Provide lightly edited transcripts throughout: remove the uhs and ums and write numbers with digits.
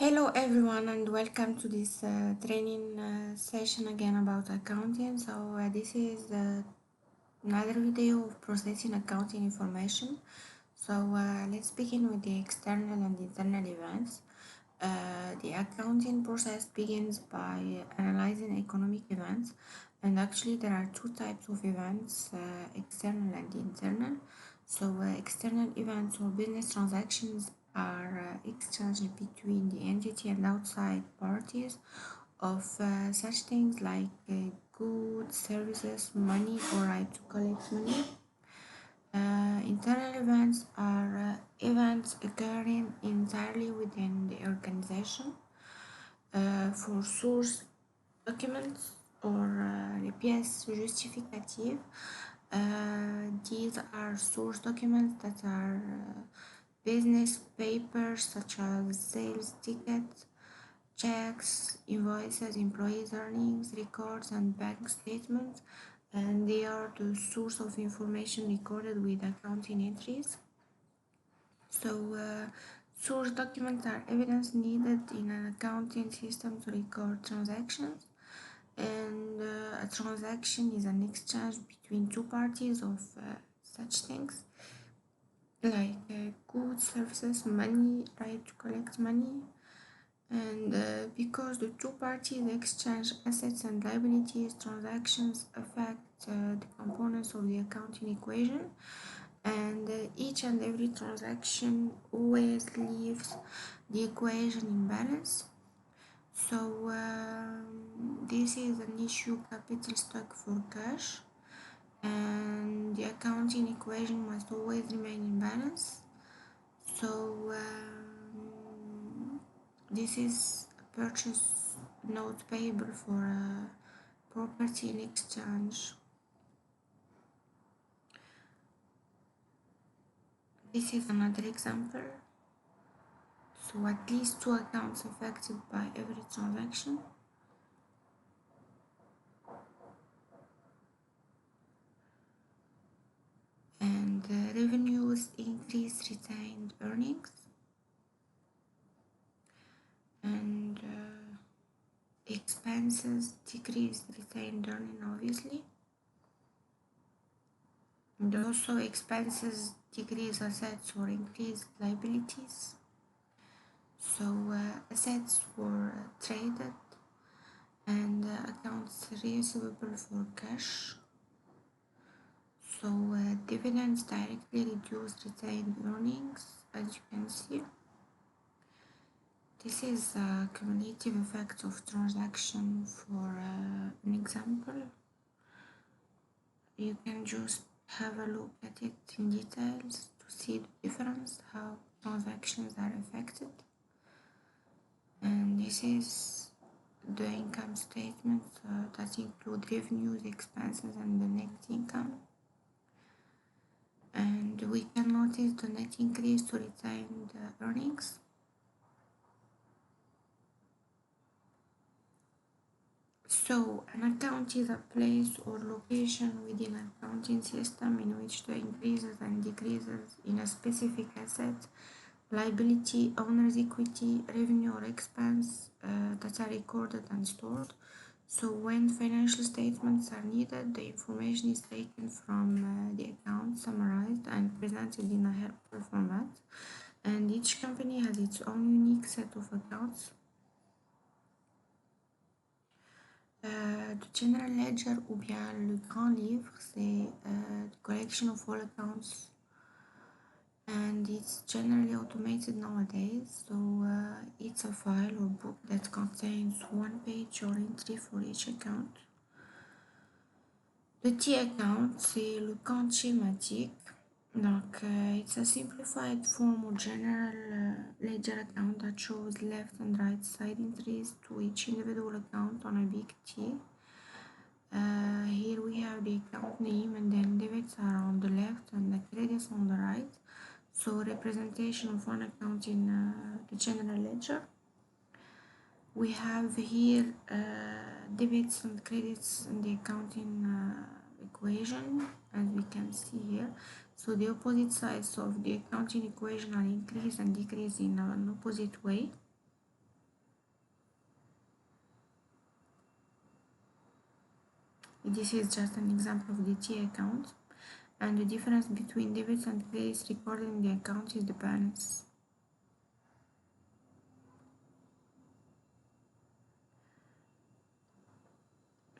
Hello everyone and welcome to this training session again about accounting. This is another video of processing accounting information. Let's begin with the external and internal events. The accounting process begins by analyzing economic events, and actually there are two types of events, external and internal. External events or business transactions are exchanged between the entity and outside parties of such things like goods, services, money, or right to collect money. Internal events are events occurring entirely within the organization. For source documents or les pièces justificatives, these are source documents that are business papers such as sales tickets, checks, invoices, employees' earnings, records, and bank statements, and they are the source of information recorded with accounting entries. Source documents are evidence needed in an accounting system to record transactions, and a transaction is an exchange between two parties of such things like goods, services, money, right to collect money. And because the two parties exchange assets and liabilities, transactions affect the components of the accounting equation, and each and every transaction always leaves the equation in balance. This is an issue capital stock for cash, and the accounting equation must always remain in balance. This is a purchase note payable for a property in exchange. This is another example. So at least two accounts affected by every transaction. And revenues increase retained earnings, and expenses decrease retained earning, obviously. And also expenses decrease assets or increase liabilities. Assets were traded, and accounts receivable for cash. Dividends directly reduce retained earnings, as you can see. This is a cumulative effect of transaction. For an example, you can just have a look at it in details to see the difference, how transactions are affected. And this is the income statement that include revenues, expenses, and the net income. And we can notice the net increase to retained earnings. So an account is a place or location within an accounting system in which the increases and decreases in a specific asset, liability, owner's equity, revenue or expense that are recorded and stored. So when financial statements are needed, the information is taken from the account, summarized and presented in a helpful format. And each company has its own unique set of accounts. Le General Ledger ou bien le Grand Livre, c'est the collection of all accounts, and it's generally automated nowadays. It's a file or book that contains one page or entry for each account. Le T account, c'est le compte schématique. Donc, it's a simplified form of general ledger account that shows left and right side entries to each individual account on a big T. Here we have the account name, and then debits are on the left and the credits on the right. So representation of one account in the general ledger. We have here debits and credits in the accounting equation, as we can see here. So the opposite sides of the accounting equation are increase and decrease in an opposite way. This is just an example of the T account, and the difference between debits and credits recorded in the account is the balance.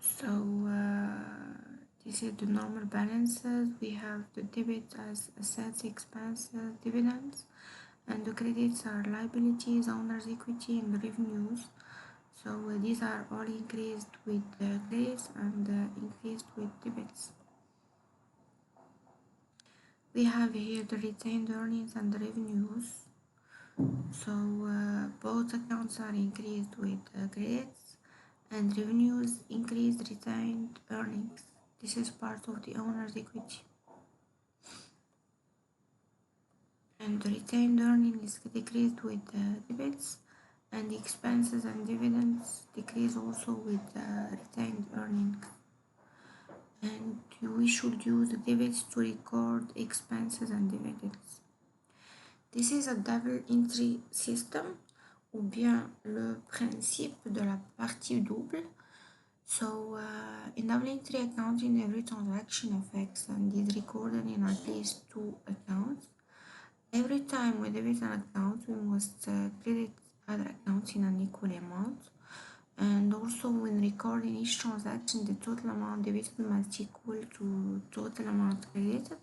So this is the normal balances. We have the debit as assets, expenses, dividends, and the credits are liabilities, owner's equity, and revenues. So these are all increased with credits and increased with debits. We have here the retained earnings and the revenues. So both accounts are increased with credits, and revenues increased retained earnings. This is part of the owner's equity. And the retained earnings decreased with debits, and the expenses and dividends decrease also with retained earnings. And we should use the debits to record expenses and dividends. This is a double entry system, ou bien le principe de la partie double. So in double entry accounting, every transaction affects and is recorded in at least two accounts. Every time we debit an account, we must credit other accounts in an equal amount. And also when recording each transaction, the total amount debited must equal to total amount credited.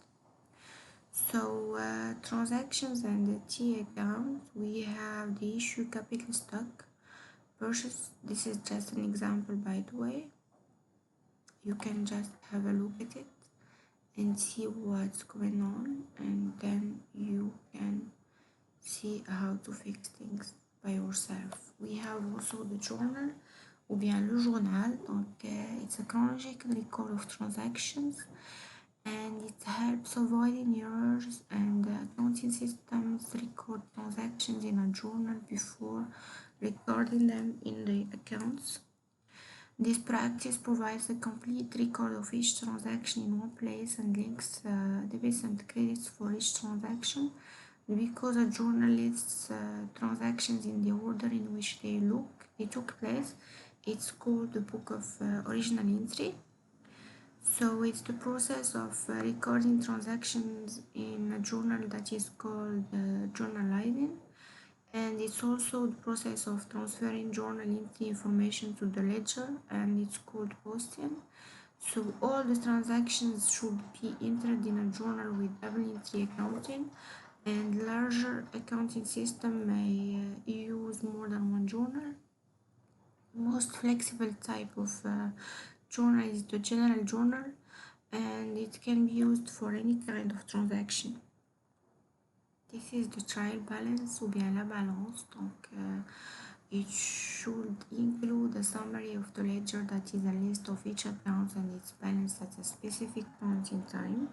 So transactions and the T account, we have the issue capital stock purchase. This is just an example, by the way. You can just have a look at it and see what's going on, and then you can see how to fix things by yourself. We have also the journal, ou bien le journal. Donc it's a chronological record of transactions, and it helps avoiding errors, and accounting systems record transactions in a journal before recording them in the accounts. This practice provides a complete record of each transaction in one place and links debits and credits for each transaction. Because a journal lists transactions in the order in which they took place, it's called the book of original entry. So it's the process of recording transactions in a journal that is called journalizing. And it's also the process of transferring journal entry information to the ledger, and it's called posting. So all the transactions should be entered in a journal with double entry accounting, and larger accounting system may use more than one journal. The most flexible type of journal is the general journal, and it can be used for any kind of transaction. This is the trial balance, ou bien la balance. Donc, it should include a summary of the ledger that is a list of each account and its balance at a specific point in time.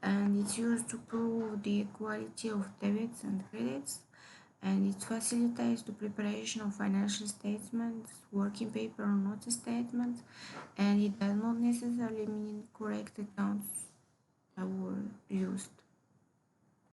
And it's used to prove the equality of debits and credits. And it facilitates the preparation of financial statements, working paper or notice statements. And it does not necessarily mean correct accounts that were used.